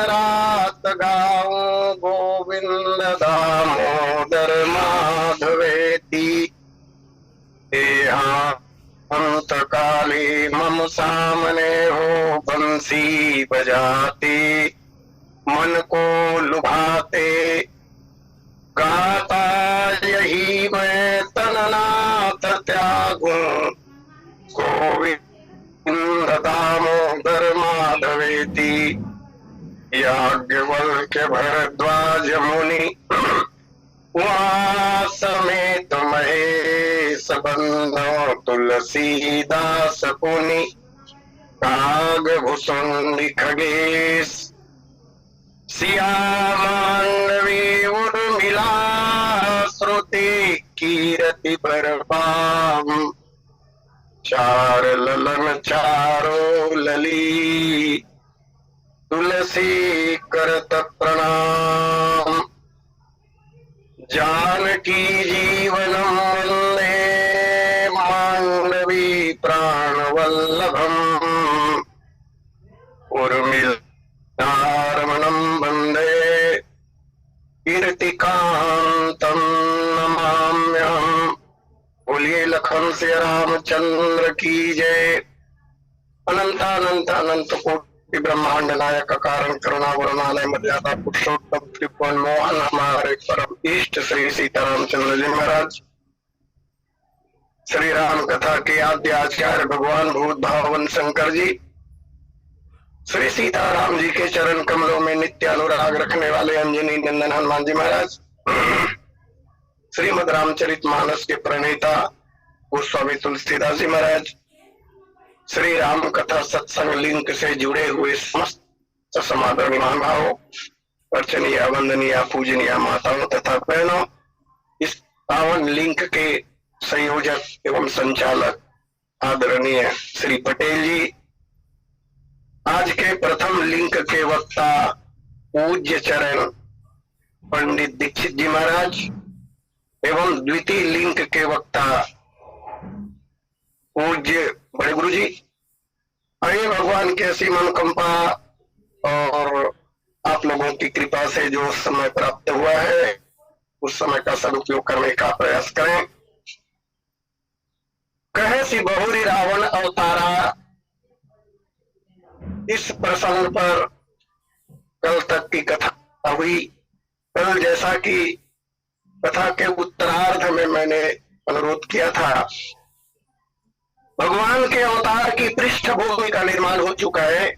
रात गाऊं गोविंद दामोदर माधवेति। अंत काली मम सामने हो बंसी बजाते, मन को लुभाते गाता यही मैं तननाथ त्यागूं गोविंद दामोदर माधवेति। याज्ञवल्क्य भरद्वाज मुनि उमा समेत महेश बंधो तुलसीदास पुनि। काग भुसुंडी खगेश सिया मांडवी उर्मिला श्रुति कीरति बरपाम। चार ललन चारो लली तुलसी करत प्रणाम। जानकी जीवनम वंदे मांडवी प्राणवल्लभम। उर्मिलारमणं वंदे कीर्तिकांतं नमाम्यहम्। बोलिए लखन से रामचंद्र की जय। अनंत अनंत अनंत कोटि ब्रह्मांड नायक कारण करुणा वरुणालय मर्यादा पुरुषोत्तम त्रिभुवन मोहन हमारे परम इष्ट श्री सीतारामचंद्र जी महाराज श्री राम कथा के आद्य आचार्य भगवान भूत भावन शंकर जी श्री सीताराम जी के चरण कमलों में नित्य अनुराग रखने वाले अंजनी नंदन हनुमान जी महाराज श्रीमद रामचरित मानस के प्रणेता गोस्वामी तुलसीदास जी महाराज श्री राम कथा सत्संग लिंक से जुड़े हुए समस्त समादरणीय महानुभावों, अर्चनीय वंदनीय पूजनीय माताओं तथा बहनों, इस पावन लिंक के संयोजक एवं संचालक आदरणीय श्री पटेल जी, आज के प्रथम लिंक के वक्ता पूज्य चरण पंडित दीक्षित जी महाराज एवं द्वितीय लिंक के वक्ता पूज्य बड़े गुरु जी। आइए भगवान की असीम अनुकंपा और आप लोगों की कृपा से जो समय प्राप्त हुआ है उस समय का सदुपयोग करने का प्रयास करें। कहे सी बहुरी रावण अवतारा, इस प्रसंग पर कल तक की कथा हुई। कल जैसा कि कथा के उत्तरार्ध में मैंने अनुरोध किया था, भगवान के अवतार की पृष्ठभूमि का निर्माण हो चुका है।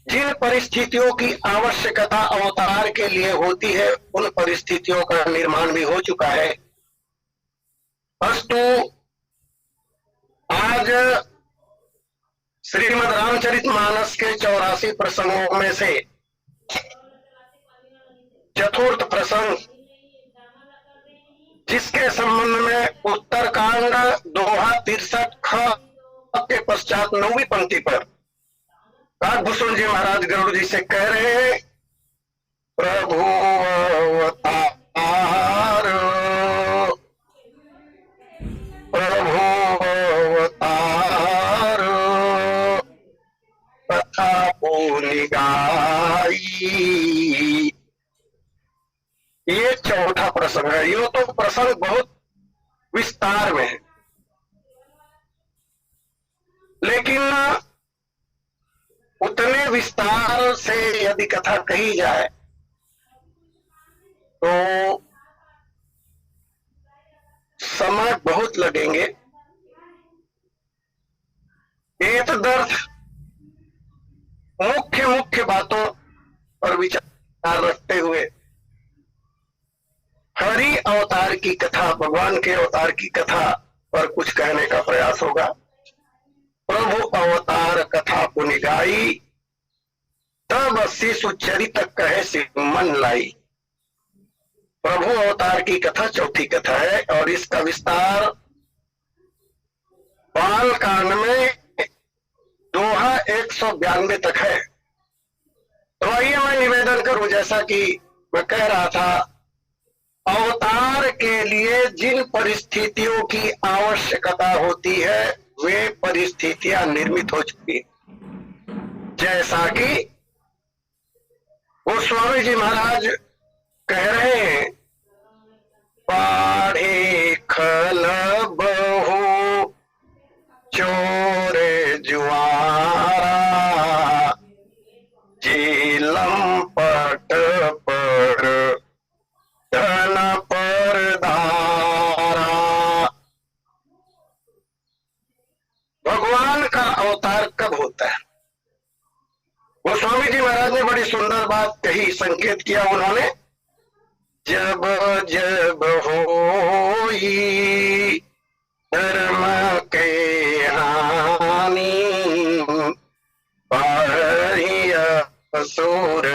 जिन परिस्थितियों की आवश्यकता अवतार के लिए होती है उन परिस्थितियों का निर्माण भी हो चुका है। अस्तु आज श्रीमद रामचरित मानस के 84 प्रसंगों में से चतुर्थ प्रसंग, जिसके संबंध में उत्तरकांड दोहा 63 ख के पश्चात 9वीं पंक्ति पर काकभूषण जी महाराज गरुड़ जी से कह रहे हैं, प्रभु अवतार प्रभु अवतार कथा बोली गाई। ये चौथा प्रसंग है। ये तो प्रसंग बहुत विस्तार में है, लेकिन उतने विस्तार से यदि कथा कही जाए तो समय बहुत लगेंगे। एक दर्द मुख्य मुख्य बातों पर विचार रखते हुए हरि अवतार की कथा, भगवान के अवतार की कथा पर कुछ कहने का प्रयास होगा। प्रभु अवतार कथा पुनि गाई, तब शिशु चरित कहे सिर मन लाई। प्रभु अवतार की कथा चौथी कथा है और इसका विस्तार बाल कांड में दोहा 192 तक है। तो आइए मैं निवेदन करूं, जैसा कि मैं कह रहा था, अवतार के लिए जिन परिस्थितियों की आवश्यकता होती है वे परिस्थितियां निर्मित हो चुकी, जैसा कि गोस्वामी जी महाराज कह रहे हैं, पाढ़े खल बहु चोर जुआरा, झीलम पट पर धन पर धारा। भगवान का अवतार कब होता है? गोस्वामी जी महाराज ने बड़ी सुंदर बात कही, संकेत किया उन्होंने, जब जब होई धर्म के हानि, पाढ़ी असुर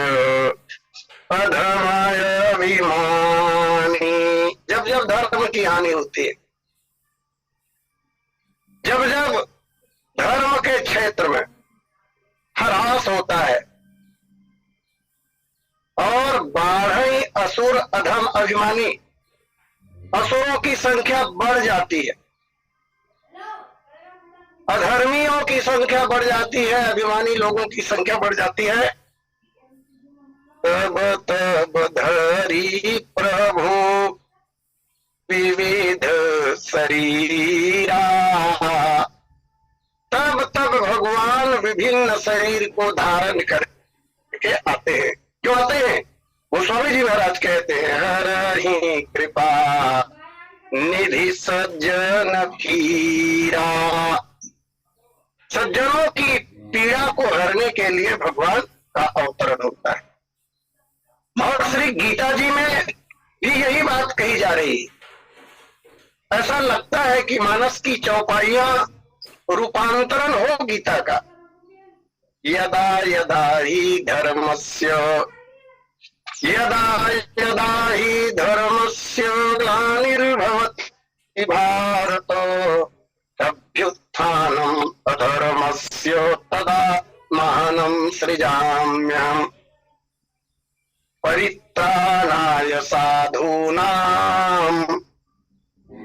अधर्माय अभिमानी। जब जब धर्म की हानि होती है, जब जब धर्म के क्षेत्र में ह्रास होता है और बाढ़ई असुर अधम अभिमानी, असुरों की संख्या बढ़ जाती है, अधर्मियों की संख्या बढ़ जाती है, अभिमानी लोगों की संख्या बढ़ जाती है, तब तब धरी प्रभु विविध शरीरा। तब तब भगवान विभिन्न शरीर को धारण करके आते हैं। क्यों आते हैं? गोस्वामी जी महाराज कहते हैं, हरहि कृपा निधि सज्जन पीरा। सज्जनों की पीड़ा को हरने के लिए भगवान का अवतरण होता है। और श्री गीता जी में भी यही बात कही जा रही है। ऐसा लगता है कि मानस की चौपाइयां रूपांतरण हो गीता का। यदा यदा ही धर्मस्य, यदा यदा ही धर्मस्य ग्लानिर्भवति भारत, तभ्युत्थानम् अधर्मस्य तदात्मानं सृजाम्यहम्। परित्राणाय साधूनां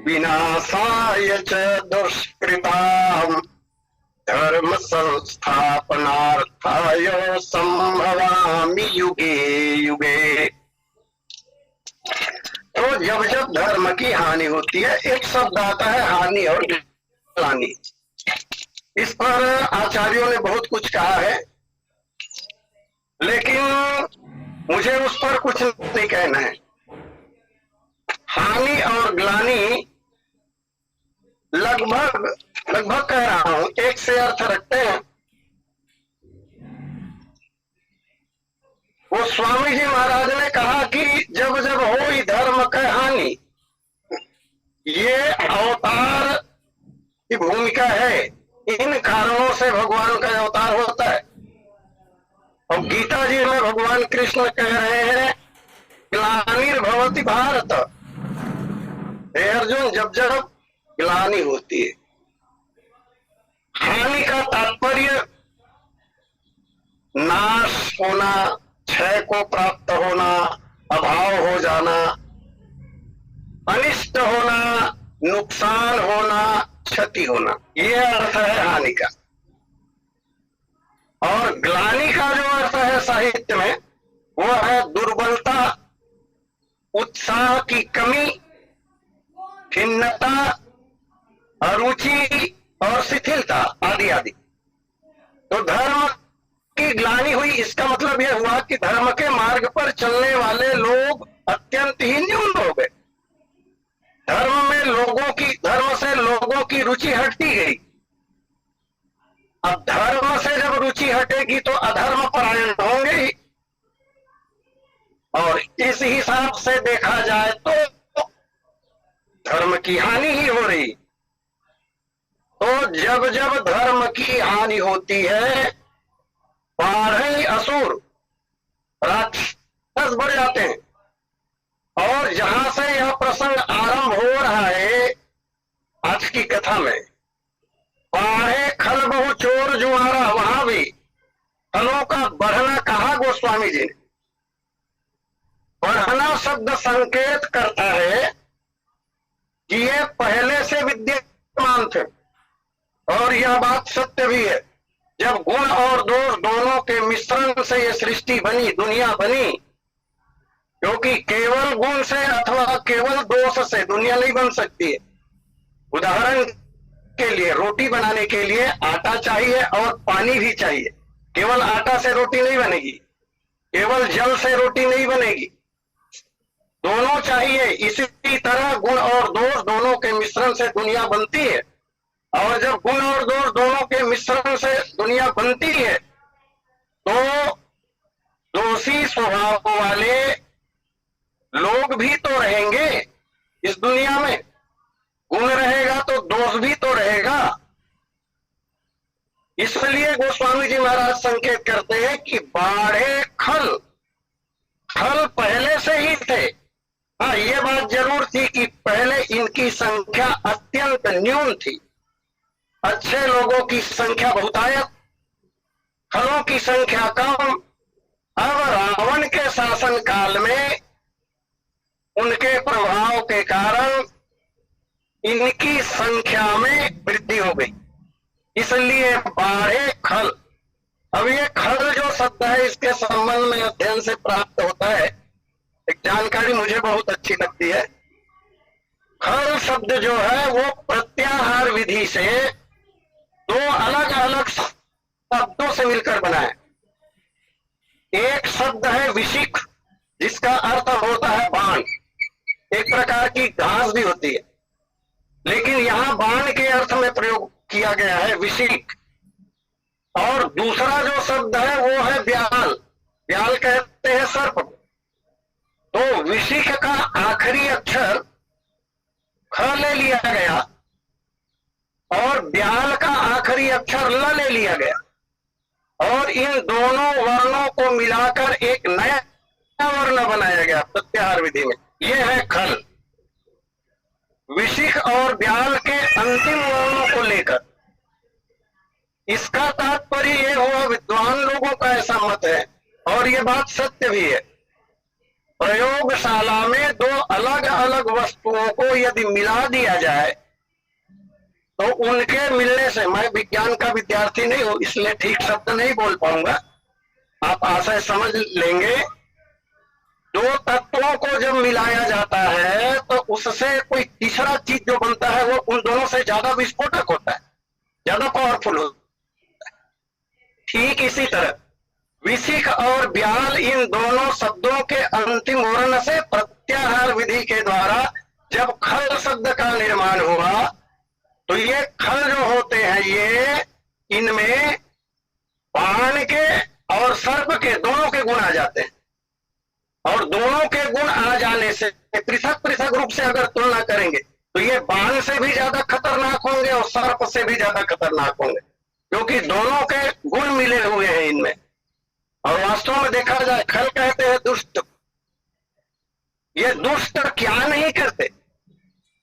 विनाशाय च दुष्कृतां, धर्म संस्थापनार्थाय संभवामि युगे युगे। तो जब जब धर्म की हानि होती है, एक शब्द आता है हानि और ग्लानि। इस पर आचार्यों ने बहुत कुछ कहा है, लेकिन मुझे उस पर कुछ नहीं कहना है। हानि और ग्लानि लगभग कह रहा हूं एक से अर्थ रखते हैं। वो स्वामी जी महाराज ने कहा कि जब जब हो धर्म का हानि, ये अवतार की भूमिका है। इन कारणों से भगवान का अवतार होता है। और गीता जी में भगवान कृष्ण कह रहे हैं, ग्लानिर्भवति भारत। हे अर्जुन, जब जब ग्लानि होती है, हानि का तात्पर्य नाश होना, क्षय को प्राप्त होना, अभाव हो जाना, अनिष्ट होना, नुकसान होना, क्षति होना, ये अर्थ है हानि का। और ग्लानि का जो अर्थ है साहित्य में, वो है दुर्बलता, उत्साह की कमी, खिन्नता, अरुचि और शिथिलता आदि आदि। तो धर्म की ग्लानि हुई, इसका मतलब यह हुआ कि धर्म के मार्ग पर चलने वाले लोग अत्यंत ही न्यून हो गए। धर्म से लोगों की रुचि हटती गई। अब धर्म से जब रुचि हटेगी तो अधर्म परायण होंगे ही। और इस हिसाब से देखा जाए तो धर्म की हानि ही हो रही। तो जब जब धर्म की हानि होती है, बाढ़ई असुर राक्षस बढ़ जाते हैं। और जहां से यह प्रसंग आरंभ हो रहा है आज की कथा में, बाढ़े खल बहु चोर जुआरा, वहां भी खलों का बढ़ना कहा गोस्वामी जी ने। बढ़ना शब्द संकेत करता है कि ये पहले से विद्यमान थे। और यह बात सत्य भी है। जब गुण और दोष दोनों के मिश्रण से ये सृष्टि बनी, दुनिया बनी, क्योंकि केवल गुण से अथवा केवल दोष से दुनिया नहीं बन सकती है। उदाहरण के लिए रोटी बनाने के लिए आटा चाहिए और पानी भी चाहिए। केवल आटा से रोटी नहीं बनेगी, केवल जल से रोटी नहीं बनेगी, दोनों चाहिए। इसी तरह गुण और दोष दोनों के मिश्रण से दुनिया बनती है, और जब गुण और दोष दोनों के मिश्रण से दुनिया बनती है तो दोषी स्वभाव वाले लोग भी तो रहेंगे इस दुनिया में। गुण रहेगा तो दोष भी तो रहेगा। इसलिए गोस्वामी जी महाराज संकेत करते हैं कि बाढ़े खल, खल पहले से ही थे। हाँ, ये बात जरूर थी कि पहले इनकी संख्या अत्यंत न्यून थी, अच्छे लोगों की संख्या बहुतायत, खलों की संख्या कम। अब रावण के शासन काल में उनके प्रभाव के कारण इनकी संख्या में वृद्धि हो गई, इसलिए बाढ़े खल। अब ये खल जो शब्द है, इसके संबंध में अध्ययन से प्राप्त होता है एक जानकारी मुझे बहुत अच्छी लगती है। खल शब्द जो है वो प्रत्याहार विधि से दो अलग अलग शब्दों से मिलकर बना है। एक शब्द है विशिख, जिसका अर्थ होता है बाण, एक प्रकार की घास भी होती है, लेकिन यहाँ बाण के अर्थ में प्रयोग किया गया है विशिख। और दूसरा जो शब्द है वो है ब्याल, ब्याल कहते हैं सर्प। तो विशिख का आखिरी अक्षर ख ले लिया गया और ब्याल का आखिरी अक्षर ल ले लिया गया, और इन दोनों वर्णों को मिलाकर एक नया वर्ण बनाया गया प्रत्याहार विधि में। यह है खल। विशिख और ब्याल के अंतिम वर्णों को लेकर। इसका तात्पर्य यह हुआ, विद्वान लोगों का ऐसा मत है और यह बात सत्य भी है, प्रयोगशाला में दो अलग अलग वस्तुओं को यदि मिला दिया जाए तो उनके मिलने से, मैं विज्ञान का विद्यार्थी नहीं हूं इसलिए ठीक शब्द नहीं बोल पाऊंगा, आप आशय समझ लेंगे। दो तत्वों को जब मिलाया जाता है तो उससे कोई तीसरा चीज जो बनता है वो उन दोनों से ज्यादा विस्फोटक होता है, ज्यादा पावरफुल होता है। ठीक इसी तरह विशिख और ब्याल, इन दोनों शब्दों के अंतिम वर्ण से प्रत्याहार विधि के द्वारा जब खल शब्द का निर्माण हुआ तो ये खल जो होते हैं ये, इनमें बाण के और सर्प के दोनों के गुण आ जाते हैं, और दोनों के गुण आ जाने से पृथक पृथक रूप से अगर तुलना करेंगे तो ये बाण से भी ज्यादा खतरनाक होंगे और सर्प से भी ज्यादा खतरनाक होंगे, क्योंकि दोनों के गुण मिले हुए हैं इनमें। और वास्तव में देखा जाए, खल कहते हैं दुष्ट, ये दुष्ट क्या नहीं करते।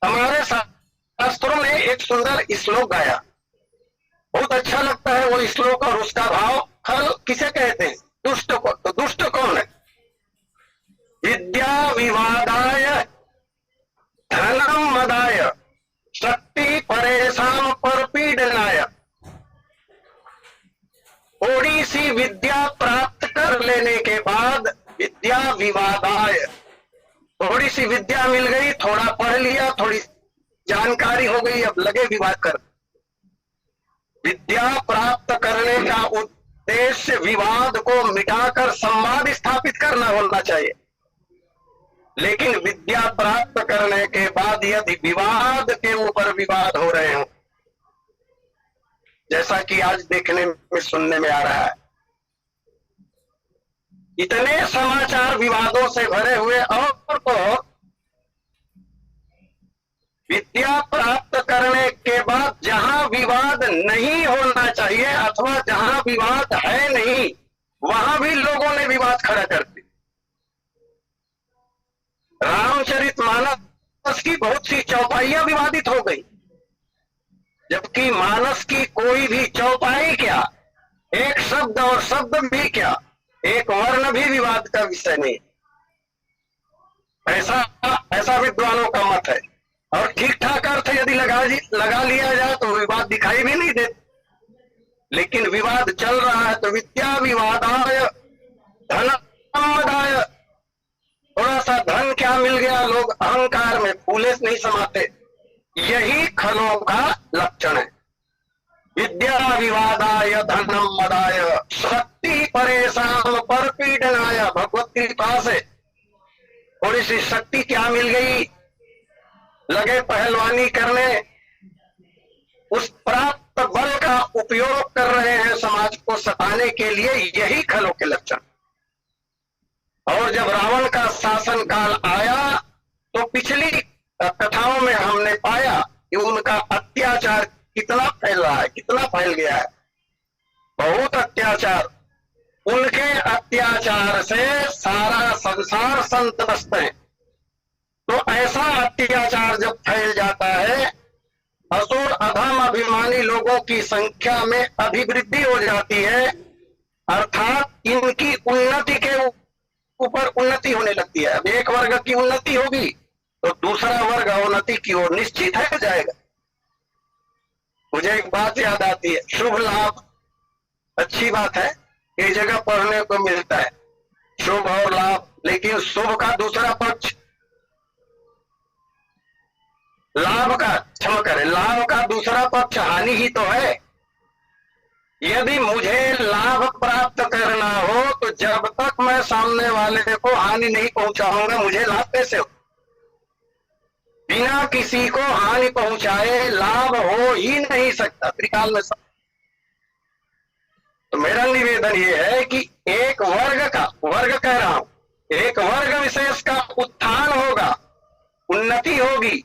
हमारे शास्त्रों में एक सुंदर श्लोक गाया, बहुत अच्छा लगता है वो श्लोक और उसका भाव। खल किसे कहते हैं? दुष्ट को। तो दुष्ट कौन है? विद्या विवादाय धनम मदाय शक्ति परेशान पर पीड़नाय। थोड़ी सी विद्या प्राप्त कर लेने के बाद विद्या विवादाय, थोड़ी सी विद्या मिल गई, थोड़ा पढ़ लिया, थोड़ी जानकारी हो गई, अब लगे विवाद कर। विद्या प्राप्त करने का उद्देश्य विवाद को मिटाकर संवाद स्थापित करना होना चाहिए, लेकिन विद्या प्राप्त करने के बाद यदि विवाद के ऊपर विवाद हो रहे हो, जैसा कि आज देखने में सुनने में आ रहा है, इतने समाचार विवादों से भरे हुए, और तो विद्या प्राप्त करने के बाद जहां विवाद नहीं होना चाहिए अथवा जहां विवाद है नहीं, वहां भी लोगों ने विवाद खड़ा कर दिया। रामचरितमानस की बहुत सी चौपाइयां विवादित हो गई, जबकि मानस की कोई भी चौपाई क्या, एक शब्द और शब्द भी क्या, एक वर्ण भी विवाद का विषय नहीं। ऐसा विद्वानों का मत है। और ठीक ठाक अर्थ यदि लगा लिया जाए तो विवाद दिखाई भी नहीं देता। लेकिन विवाद चल रहा है तो विद्या विवादाय धनमदाय, थोड़ा सा धन क्या मिल गया, लोग अहंकार में फूले नहीं समाते, यही खलों का लक्षण है। विद्या विवादाय धनम मदाय शक्ति परेशान पर पीडनाय, भगवत कृपा से थोड़ी सी शक्ति क्या मिल गई, लगे पहलवानी करने, उस प्राप्त बल का उपयोग कर रहे हैं समाज को सताने के लिए, यही खलों के लक्षण। और जब रावण का शासन काल आया तो पिछली कथाओं में हमने पाया कि उनका अत्याचार कितना फैल रहा है, कितना फैल गया है, बहुत अत्याचार। उनके अत्याचार से सारा संसार संतप्त है। तो ऐसा अत्याचार जब फैल जाता है, असुर अधम अभिमानी लोगों की संख्या में अभिवृद्धि हो जाती है, अर्थात इनकी उन्नति के ऊपर उन्नति होने लगती है। अब एक वर्ग की उन्नति होगी तो दूसरा वर्ग अवनति की ओर निश्चित है जाएगा। मुझे एक बात याद आती है, शुभ लाभ अच्छी बात है, एक जगह पढ़ने को मिलता है शुभ और लाभ, लेकिन शुभ का दूसरा पक्ष लाभ का, क्षमा करें, लाभ का दूसरा पक्ष हानि ही तो है। यदि मुझे लाभ प्राप्त करना हो तो जब तक मैं सामने वाले को हानि नहीं पहुंचाऊंगा मुझे लाभ कैसे हो? बिना किसी को हानि पहुंचाए लाभ हो ही नहीं सकता त्रिकाल में। तो मेरा निवेदन ये है कि एक वर्ग का, वर्ग कह रहा हूं, एक वर्ग विशेष का उत्थान होगा, उन्नति होगी,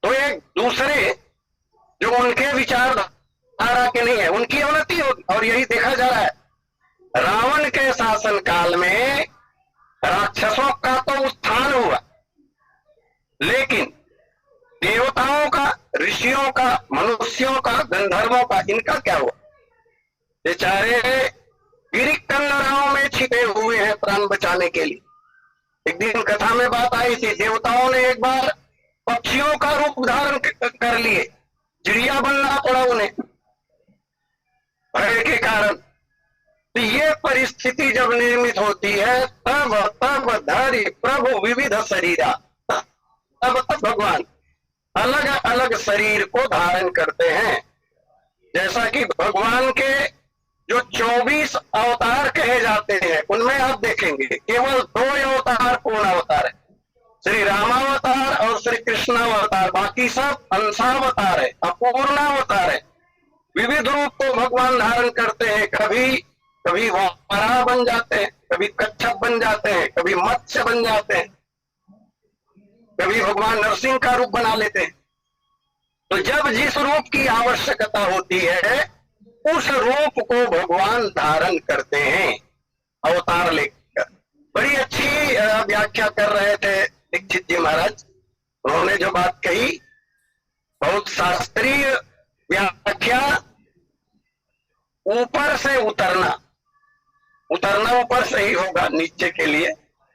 तो एक दूसरे जो उनके विचारधारा के नहीं है उनकी अवनति होगी। और यही देखा जा रहा है, रावण के शासन काल में राक्षसों का तो उत्थान हुआ, लेकिन देवताओं का, ऋषियों का, मनुष्यों का, गंधर्वों का, इनका क्या हुआ? बेचारे गिरी कंदराओं में छिपे हुए हैं प्राण बचाने के लिए। एक दिन कथा में बात आई थी, देवताओं ने एक बार पक्षियों का रूप धारण कर लिए, चिड़िया बनना पड़ा उन्हें भय के कारण। तो ये परिस्थिति जब निर्मित होती है तब तब धरि प्रभु विविध शरीरा, तब तब भगवान अलग अलग शरीर को धारण करते हैं। जैसा कि भगवान के जो 24 अवतार कहे जाते हैं उनमें आप देखेंगे केवल 2 अवतार पूर्ण अवतार है, श्री रामावतार और श्री कृष्णावतार, बाकी सब अंशावतार है, अपूर्णावतार है। विविध रूप को भगवान धारण करते हैं, कभी वाराह बन जाते हैं, कभी कच्छप बन जाते हैं, कभी मत्स्य बन जाते हैं, कभी भगवान नरसिंह का रूप बना लेते हैं। तो जब जिस रूप की आवश्यकता होती है उस रूप को भगवान धारण करते हैं अवतार लेकर। बड़ी अच्छी व्याख्या कर रहे थे दीक्षित जी महाराज, उन्होंने जो बात कही बहुत शास्त्रीय व्याख्या। ऊपर से उतरना, उतरना ऊपर से ही होगा नीचे के लिए,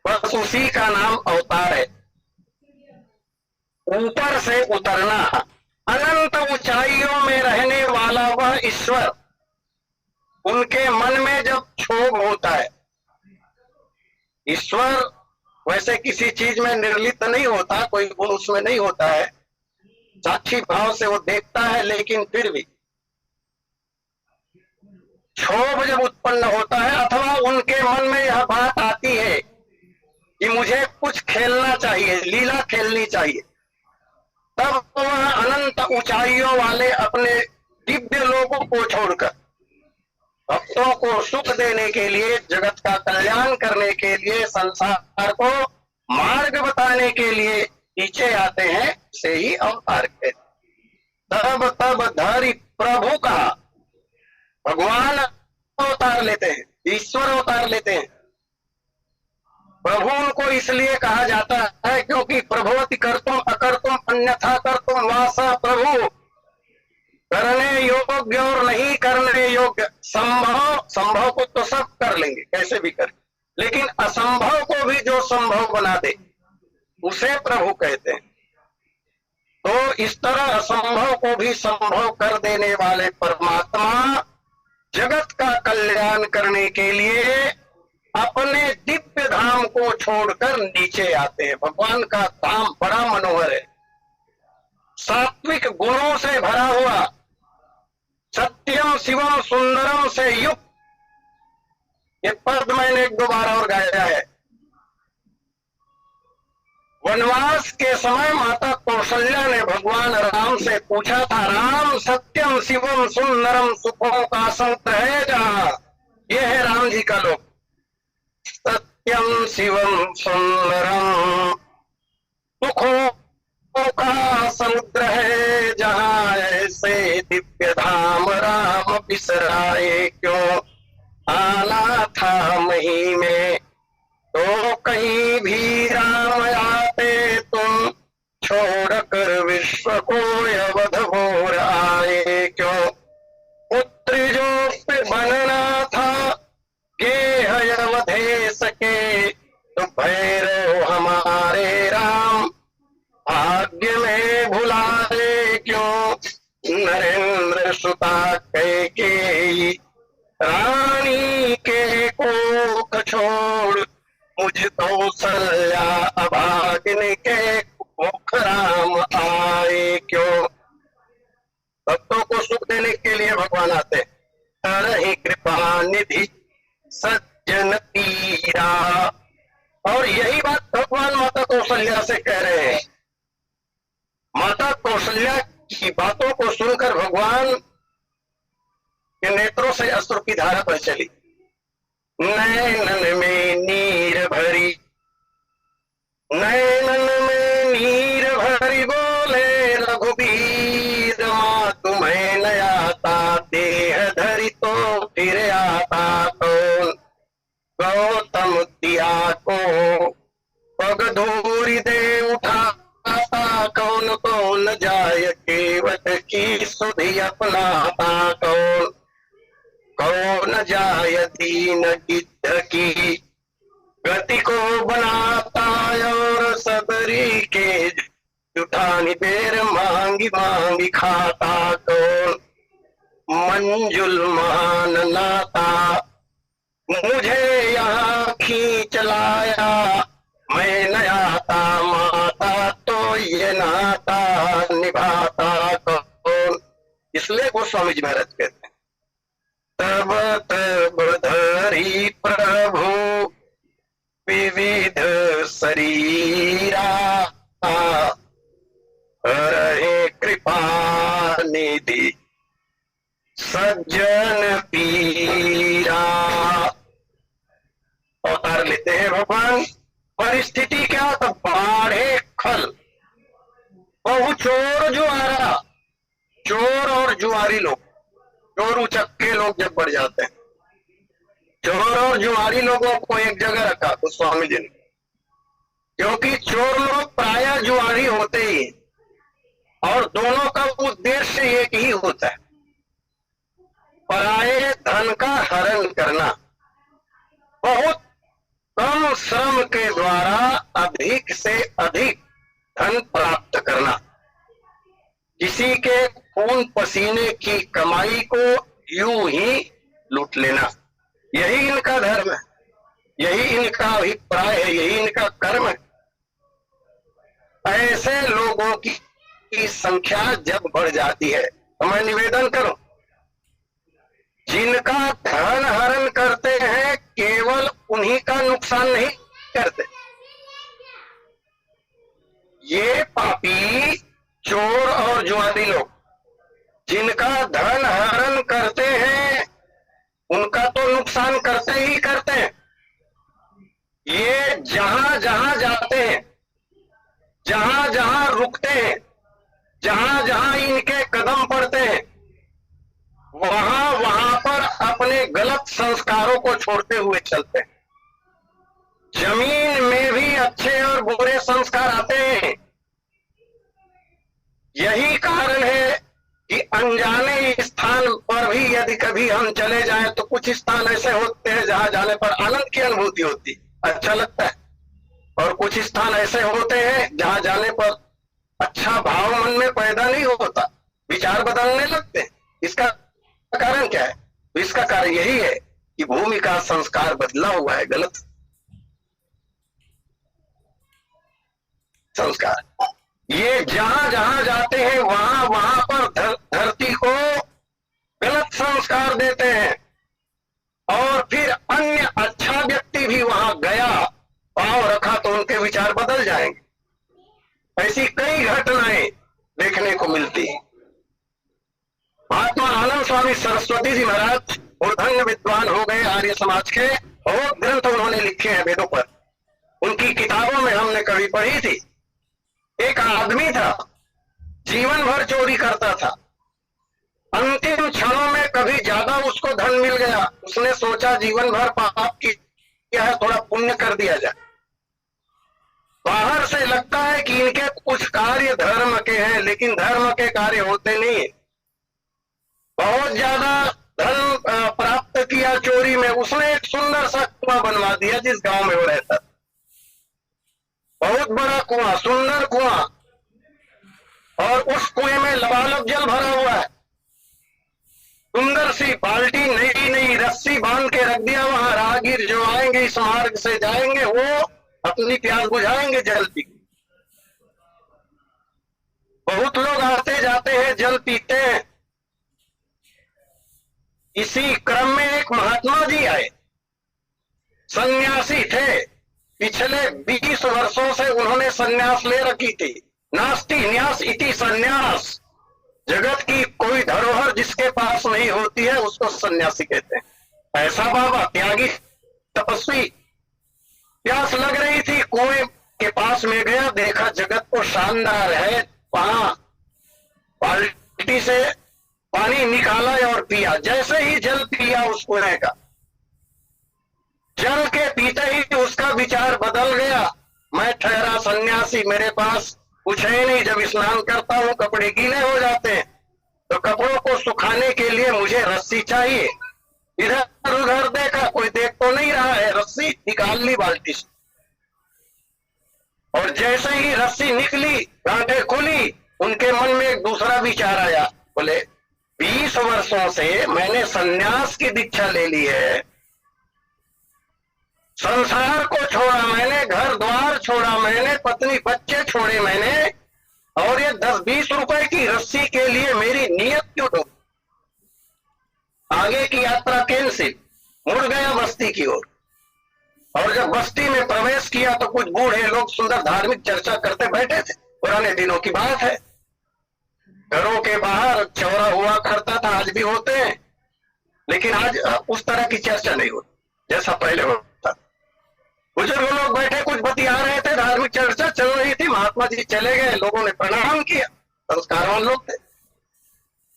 बस उसी का नाम अवतार है। ऊपर से उतरना, अनंत ऊंचाइयों में रहने वाला वह ईश्वर, उनके मन में जब क्षोभ होता है, ईश्वर वैसे किसी चीज में निर्लिप्त नहीं होता, कोई गुण उसमें नहीं होता है, साक्षी भाव से वो देखता है, लेकिन फिर भी क्षोभ जब उत्पन्न होता है अथवा उनके मन में यह बात आती है कि मुझे कुछ खेलना चाहिए, लीला खेलनी चाहिए, तब वह अनंत ऊंचाइयों वाले अपने दिव्य लोगों को छोड़कर भक्तों को सुख देने के लिए, जगत का कल्याण करने के लिए, संसार को मार्ग बताने के लिए पीछे आते हैं, से ही अवतार कहते। तब तब धरि प्रभु का, भगवान अवतार लेते हैं, ईश्वर अवतार लेते हैं। प्रभु उनको इसलिए कहा जाता है क्योंकि प्रभुवति कर्तुम अकर्तुम अन्यथा कर्तुम वासा प्रभु, करने योग्य और नहीं करने योग्य, संभव को तो सब कर लेंगे कैसे भी कर, लेकिन असंभव को भी जो संभव बना दे उसे प्रभु कहते हैं। तो इस तरह असंभव को भी संभव कर देने वाले परमात्मा जगत का कल्याण करने के लिए अपने दिव्य धाम को छोड़कर नीचे आते हैं। भगवान का धाम बड़ा मनोहर है, सात्विक गुणों से भरा हुआ, सत्यम शिवम सुंदरम से युक्त। ये पद मैंने एक दो बार और गाया है। वनवास के समय माता कौशल्या ने भगवान राम से पूछा था, राम सत्यम शिवम सुंदरम सुखों का समुद्र है जहां, यह है राम जी का लोक। सत्यम शिवम सुंदरम सुखों का समुद्र है जहां, ऐसे दिव्य धाम राम बिसराए क्यों, आना था मही में तो कहीं भी राम आते तुम, छोड़कर विश्व को अवध भोर आए क्यों। पुत्र जो बनना था गेह अवधेश के, तो भैरव हमारे राम भाग्य में भुलाए क्यों। नरेंद्र सुता कैकेयी रानी के कोख छोड़, मुझ कौशल्या अभागिन के मुख राम आए क्यों। भक्तों को सुख देने के लिए भगवान आते, तरहि कृपा निधि सज्जन पीरा। और यही बात भगवान माता कौशल्या से कह रहे हैं। माता कौशल्या की बातों को सुनकर भगवान के नेत्रों से अश्रु की धारा बह चली। नैनन में नीर भरी, नैनन में नीर भरी बोले रघुबीर, मां तुम्हें न आता देह धरी तो फिर आता कौन। गौतम दिया को पग धूरी दे उठाता कौन, कौन जाय केवट की सुधि अपनाता कौन। कौन जाय दीन गिद्ध की गति को बनाता, और सबरी के जुठानी बेर मांगी मांगी खाता कौन। मंजुल मान नाता मुझे यहाँ खींच लाया, मैं न आता माता तो ये नाता निभाता कौन। इसलिए गोस्वामी जी महाराज कहते हैं, तब तब धरी प्रभु विविध शरीरा, रहे कृपा निधि सज्जन पीरा। अवतार लेते हैं भगवान। परिस्थिति क्या, तो बाढ़े खल, बहु चोर जुआरा। चोर और जुआरी लोग, चोर उचक्के लोग जब बढ़ जाते हैं, चोर और जुआरी लोगों को एक जगह रखा गोस्वामी जी ने, क्योंकि चोर लोग प्रायः जुआरी होते ही, और दोनों का उद्देश्य एक ही होता है, पराये धन का हरण करना, बहुत कम श्रम के द्वारा अधिक से अधिक धन प्राप्त करना, किसी के खून पसीने की कमाई को यूं ही लूट लेना। यही इनका धर्म है, यही इनका अभिप्राय है, यही इनका कर्म है। ऐसे लोगों की संख्या जब बढ़ जाती है, तो मैं निवेदन करूं, जिनका धन हरण करते हैं केवल उन्हीं का नुकसान नहीं करते। ये पापी चोर और जुआरी लोग जिनका धन हरण करते हैं, उनका तो नुकसान करते ही करते हैं। ये जहां जहां जाते हैं, जहां जहां रुकते हैं, जहां जहां इनके कदम पड़ते हैं, वहां वहां पर अपने गलत संस्कारों को छोड़ते हुए चलते हैं। जमीन में भी अच्छे और बुरे संस्कार आते हैं। यही कारण है कि अनजाने स्थान पर भी यदि कभी हम चले जाएं, तो कुछ स्थान ऐसे होते हैं जहां जाने पर आनंद की अनुभूति होती, अच्छा लगता है, और कुछ स्थान ऐसे होते हैं जहां जाने पर अच्छा भाव मन में पैदा नहीं होता, विचार बदलने लगते हैं। इसका कारण क्या है? तो इसका कारण यही है कि भूमि का संस्कार बदला हुआ है, गलत संस्कार। ये जहां जहां जाते हैं वहां वहां पर धरती को गलत संस्कार देते हैं, और फिर अन्य अच्छा व्यक्ति भी वहां गया, पांव रखा तो उनके विचार बदल जाएंगे। ऐसी कई घटनाएं देखने को मिलती है। महात्मा आनंद स्वामी सरस्वती जी महाराज उर्धन्य विद्वान हो गए आर्य समाज के, बहुत ग्रंथ उन्होंने लिखे हैं वेदों पर। उनकी किताबों में हमने कभी पढ़ी थी। एक आदमी था, जीवन भर चोरी करता था। अंतिम क्षणों में कभी ज्यादा उसको धन मिल गया, उसने सोचा जीवन भर पाप किया है, थोड़ा पुण्य कर दिया जाए। बाहर से लगता है कि इनके कुछ कार्य धर्म के हैं, लेकिन धर्म के कार्य होते नहीं। बहुत ज्यादा धन प्राप्त किया चोरी में, उसने एक सुंदर सा कुआं बनवा दिया जिस गांव में वो रहता था। बहुत बड़ा कुआं, सुंदर कुआं, और उस कुएं में लबालब जल भरा हुआ है। सुंदर सी बाल्टी नई नई रस्सी बांध के रख दिया वहां। राहगीर जो आएंगे इस मार्ग से जाएंगे वो अपनी प्यास बुझाएंगे जल पी। बहुत लोग आते जाते हैं, जल पीते हैं। इसी क्रम में एक महात्मा जी आए, सन्यासी थे। पिछले 20 वर्षों से उन्होंने सन्यास ले रखी थी। नास्ति न्यास इति सन्यास। जगत की कोई धरोहर जिसके पास नहीं होती है उसको सन्यासी कहते हैं। ऐसा बाबा त्यागी तपस्वी, प्यास लग रही थी, कुएं के पास में गया, देखा जगत को शानदार है, वहां बाल्टी से पानी निकाला और पिया। जैसे ही जल पिया उस कुएं का, जल के पीते ही उसका विचार बदल गया। मैं ठहरा सन्यासी, मेरे पास कुछ है नहीं। जब स्नान करता हूँ कपड़े गीले हो जाते हैं, तो कपड़ों को सुखाने के लिए मुझे रस्सी चाहिए। इधर उधर देखा, कोई देख तो नहीं रहा है, रस्सी निकाल ली बाल्टी से। और जैसे ही रस्सी निकली, गांठें खुली, उनके मन में एक दूसरा विचार आया। बोले 20 वर्षों से मैंने सन्यास की दीक्षा ले ली है, संसार को छोड़ा मैंने, घर द्वार छोड़ा मैंने, पत्नी बच्चे छोड़े मैंने, और ये 10-20 रुपए की रस्सी के लिए मेरी नियत क्यों डूब। आगे की यात्रा कैंसिल, मुड़ गया बस्ती की ओर। और जब बस्ती में प्रवेश किया तो कुछ बूढ़े लोग सुंदर धार्मिक चर्चा करते बैठे थे। पुराने दिनों की बात है, घरों के बाहर चौरा हुआ करता था, आज भी होते हैं, लेकिन आज उस तरह की चर्चा नहीं होती जैसा पहले होता। बुजुर्ग लोग बैठे कुछ बतिया रहे थे, धार्मिक चर्चा चल रही थी। महात्मा जी चले गए, लोगों ने प्रणाम किया, संस्कारवान लोग थे।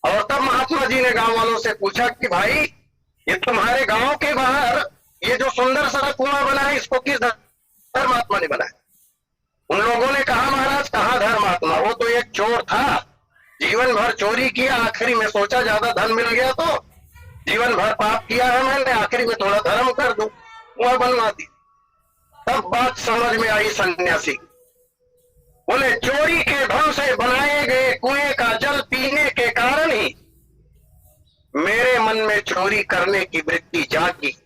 और तब महात्मा जी ने गांव वालों से पूछा कि भाई ये तुम्हारे गांव के बाहर ये जो सुंदर सा कुआं बना है, इसको किस धर्मात्मा ने बनाया? उन लोगों ने कहा महाराज कहाँ धर्मात्मा, वो तो एक चोर था, जीवन भर चोरी किया, आखिरी में सोचा ज्यादा धन मिल गया तो जीवन भर पाप किया है मैंने, आखिरी में थोड़ा धर्म कर दूं, कुआं बनवा दी। तब बात समझ में आई सन्यासी। बोले चोरी के धन से बनाए गए कुएं का जल पीने के कारण ही मेरे मन में चोरी करने की वृत्ति जागी।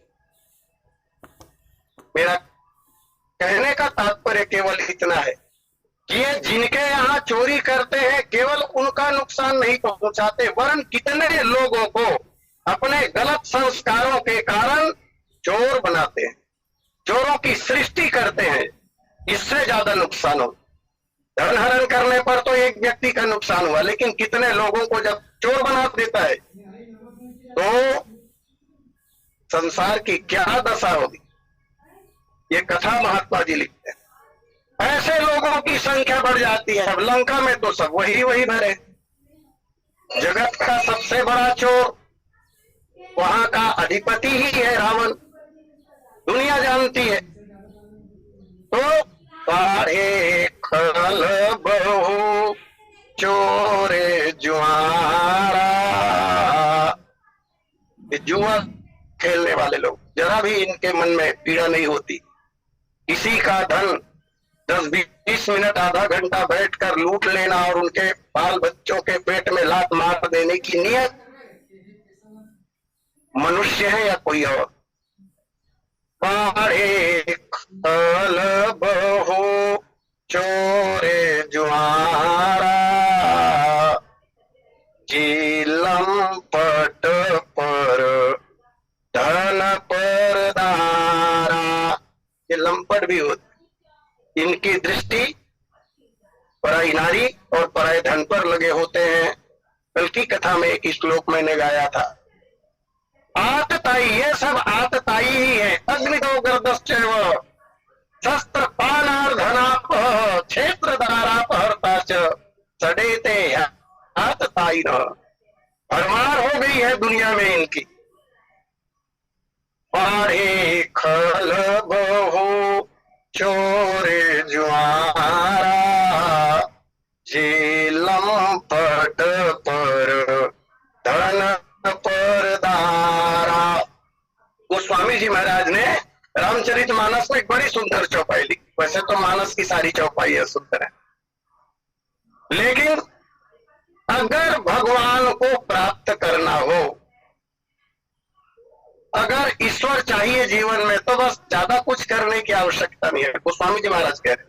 मेरा कहने का तात्पर्य केवल इतना है कि ये जिनके यहाँ चोरी करते हैं केवल उनका नुकसान नहीं पहुंचाते, वरन कितने लोगों को अपने गलत संस्कारों के कारण चोर बनाते हैं, चोरों की सृष्टि करते हैं। इससे ज्यादा नुकसान हो। धन हरण करने पर तो एक व्यक्ति का नुकसान हुआ, लेकिन कितने लोगों को जब चोर बना देता है तो संसार की क्या दशा होगी। ये कथा महात्मा जी लिखते हैं। ऐसे लोगों की संख्या बढ़ जाती है। अब लंका में तो सब वही भरे, जगत का सबसे बड़ा चोर वहां का अधिपति ही है रावण, दुनिया जानती है। तो पारे खल बहु चोरे जुआरा, जुआ खेलने वाले लोग, जरा भी इनके मन में पीड़ा नहीं होती। किसी का धन 10-20 मिनट आधा घंटा बैठकर लूट लेना और उनके बाल बच्चों के पेट में लात मार देने की नियत। मनुष्य है या कोई और। पाड़े खल बहु चोरे जुआरा, जीलम पट पर धन पर दारा। ये लंपट भी होते, इनकी दृष्टि पराई नारी और पराये धन पर लगे होते हैं। कल की कथा में एक श्लोक मैंने गाया था, आतताई, ये सब आतताई ही है। अग्निदो गर्दश्चैव शस्त्र पानार्धनाप क्षेत्र दारापहर्ता च सडेते आतताई न। भरमार हो गई है दुनिया में इनकी। पाढ़े खल बहु चोरे जुआरा, जेलम पट पर धन पर दारा। गोस्वामी जी महाराज ने रामचरितमानस में एक बड़ी सुंदर चौपाई लिखी। वैसे तो मानस की सारी चौपाई सुंदर है, लेकिन अगर भगवान को प्राप्त करना हो, अगर ईश्वर चाहिए जीवन में, तो बस ज्यादा कुछ करने की आवश्यकता नहीं है। गोस्वामी जी महाराज कह रहे,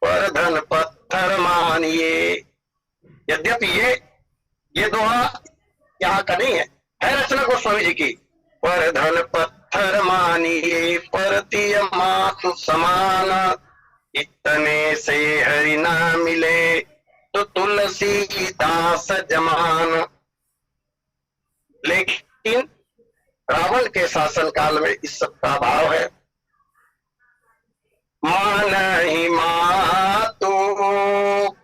पर धन पत्थर मानिए। यद्यपि ये दोहा यहाँ का नहीं है रचना गोस्वामी जी की। पर धन पत्थर मानिए परतीय मातु समान, इतने से हरि ना मिले तो तुलसी दास जमान। लेकिन रावण के शासन काल में इस सब का भाव है, मां नहीं मातु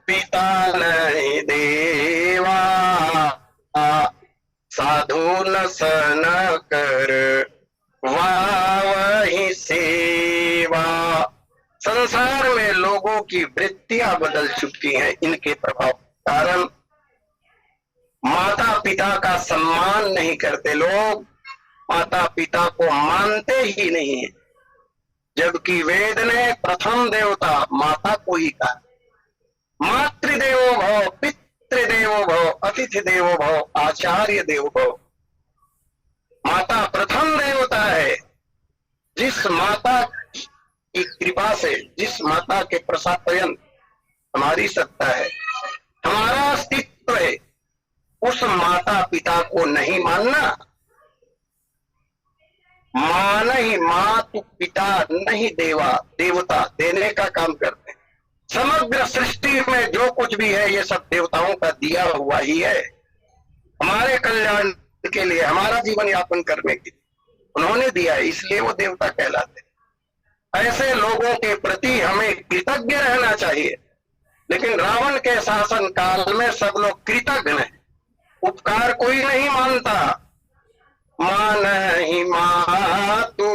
पिता नहीं देवा, साधु न सन कर वही सेवा। संसार में लोगों की वृत्तियां बदल चुकी हैं इनके प्रभाव के कारण। माता पिता का सम्मान नहीं करते लोग, माता पिता को मानते ही नहीं है, जबकि वेद ने प्रथम देवता माता को ही कहा। मातृदेवो भव, पितृदेवो भव, अतिथि देवो भव, आचार्य देवो भव। माता प्रथम देवता है। जिस माता की कृपा से, जिस माता के प्रसाद पर्यंत हमारी सत्ता है, हमारा अस्तित्व है, उस माता पिता को नहीं मानना। मां नहीं मातु पिता नहीं देवा, देवता देने का काम करते हैं। समग्र सृष्टि में जो कुछ भी है ये सब देवताओं का दिया हुआ ही है, हमारे कल्याण के लिए, हमारा जीवन यापन करने के लिए उन्होंने दिया है, इसलिए वो देवता कहलाते हैं। ऐसे लोगों के प्रति हमें कृतज्ञ रहना चाहिए। लेकिन रावण के शासन काल में सब लोग कृतज्ञ हैं, उपकार कोई नहीं मानता। मां नहीं मातु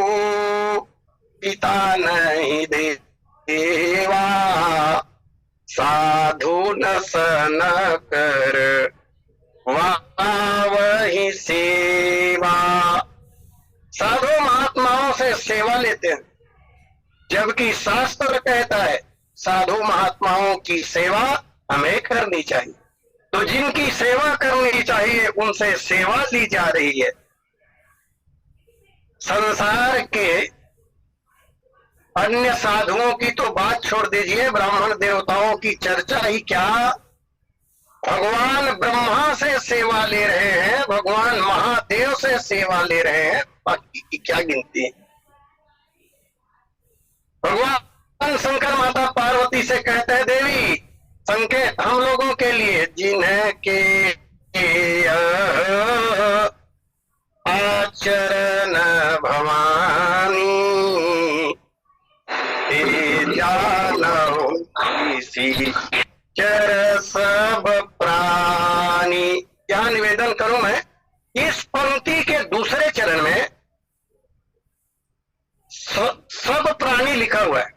पिता नहीं देवा, साधु न सन कर वही सेवा। साधु महात्माओं से सेवा लेते हैं, जबकि शास्त्र कहता है साधु महात्माओं की सेवा हमें करनी चाहिए। तो जिनकी सेवा करनी चाहिए उनसे सेवा ली जा रही है। संसार के अन्य साधुओं की तो बात छोड़ दीजिए, ब्राह्मण देवताओं की चर्चा ही क्या। भगवान ब्रह्मा से सेवा ले रहे हैं, भगवान महादेव से सेवा ले रहे हैं, बाकी की क्या गिनती है। भगवान शंकर माता पार्वती से कहते हैं, देवी संकेत हम लोगों के लिए, जिन्हें के आचरण भवानी किसी चर सब प्राणी। यहां निवेदन करूं मैं, इस पंक्ति के दूसरे चरण में सब प्राणी लिखा हुआ है,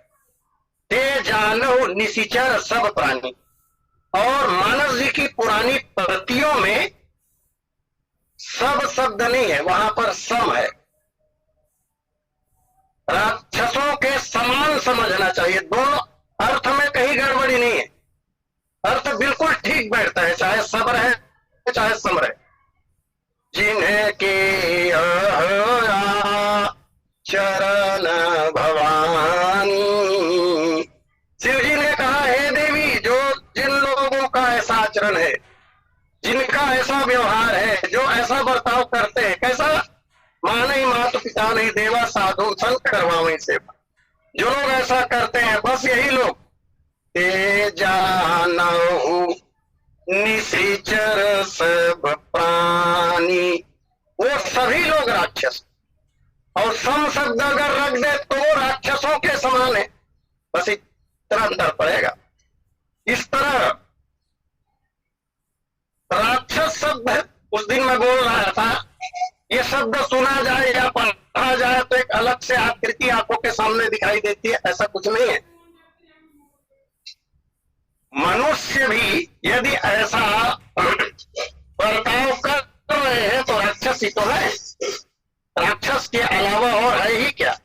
ते जानो निशिचर सब प्राणी। और मानस जी की पुरानी प्रतियों में सब शब्द नहीं है, वहां पर सम है। राक्षसों के समान समझना चाहिए, दोनों अर्थ में कहीं गड़बड़ी नहीं है, अर्थ बिल्कुल ठीक बैठता है, चाहे सब रहे चाहे सम रहे। जिन्हें के ऐसा आचरण है, जिनका ऐसा व्यवहार है, जो ऐसा बर्ताव करते हैं, कैसा माँ नहीं मात पिता नहीं देवा साधु संत करवावे सेवा, जो लोग ऐसा करते हैं बस यही लोग ते जानहु निशिचर सब प्राणी, वो सभी लोग राक्षस। और सम शब्द अगर रख दे तो वो राक्षसों के समान है, बस इतना अंतर पड़ेगा। इस तरह राक्षस शब्द उस दिन मैं बोल रहा था, ये शब्द सुना जाए या पढ़ा जाए तो एक अलग से आकृति आंखों के सामने दिखाई देती है, ऐसा कुछ नहीं है। मनुष्य भी यदि ऐसा बर्ताव कर रहे हैं तो राक्षस ही तो है, राक्षस के अलावा और है ही क्या।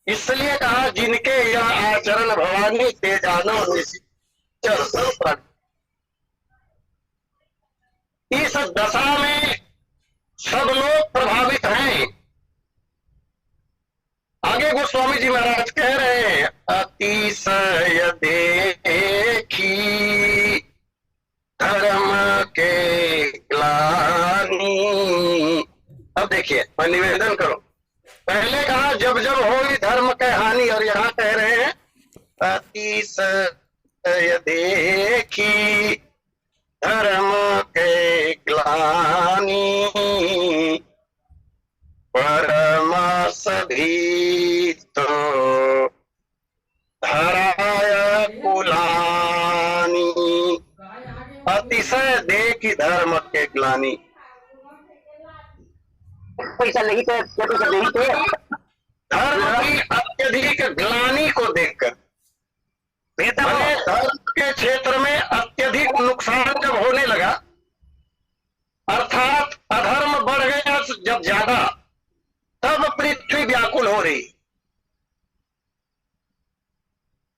इसलिए कहा जिनके यह आचरण भवानी ते जानो निशिचर सब प्राणी। इस दशा में सब लोग प्रभावित हैं। आगे गोस्वामी जी महाराज कह रहे हैं, अतिशय देखी धर्म के ग्लानि। अब देखिए, मैं निवेदन करूं, पहले कहा जब जब होगी धर्म के हानि, और यहाँ कह रहे हैं अतिशय देखी धर्म के ग्लानि, परमास भी तो धराय कुलानी। अतिशय देखी धर्म के ग्लानि, धर्म की अत्यधिक ग्लानि को देखकर, धर्म के क्षेत्र में अत्यधिक नुकसान जब होने लगा, अर्थात अधर्म बढ़ गया जब ज्यादा, तब पृथ्वी व्याकुल हो रही।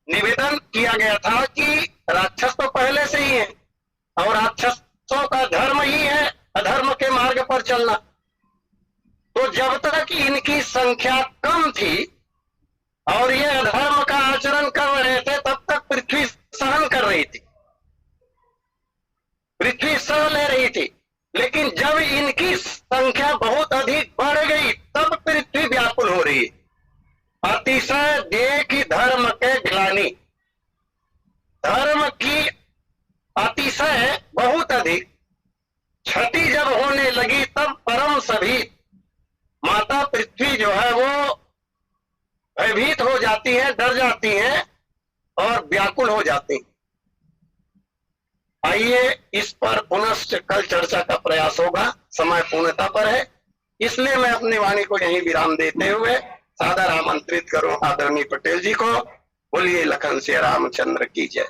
निवेदन किया गया था कि राक्षस तो पहले से ही है, और राक्षसों का धर्म ही है अधर्म के मार्ग पर चलना। तो जब तक इनकी संख्या कम थी और ये अधर्म का आचरण कर रहे थे, तब तक पृथ्वी सहन कर रही थी, पृथ्वी सह ले रही थी। लेकिन जब इनकी संख्या बहुत अधिक बढ़ गई, तब पृथ्वी व्याकुल हो रही। अतिशय देखी धर्म के ग्लानि, धर्म की अतिशय बहुत अधिक क्षति जब होने लगी, तब परम सभी माता पृथ्वी जो है वो भयभीत हो जाती है, डर जाती है और व्याकुल हो जाती। आइए इस पर पुनश्च कल चर्चा का प्रयास होगा, समय पूर्णता पर है, इसलिए मैं अपनी वाणी को यहीं विराम देते हुए सादर आमंत्रित करूं आदरणीय पटेल जी को। बोलिए लखन सिया रामचंद्र की जय।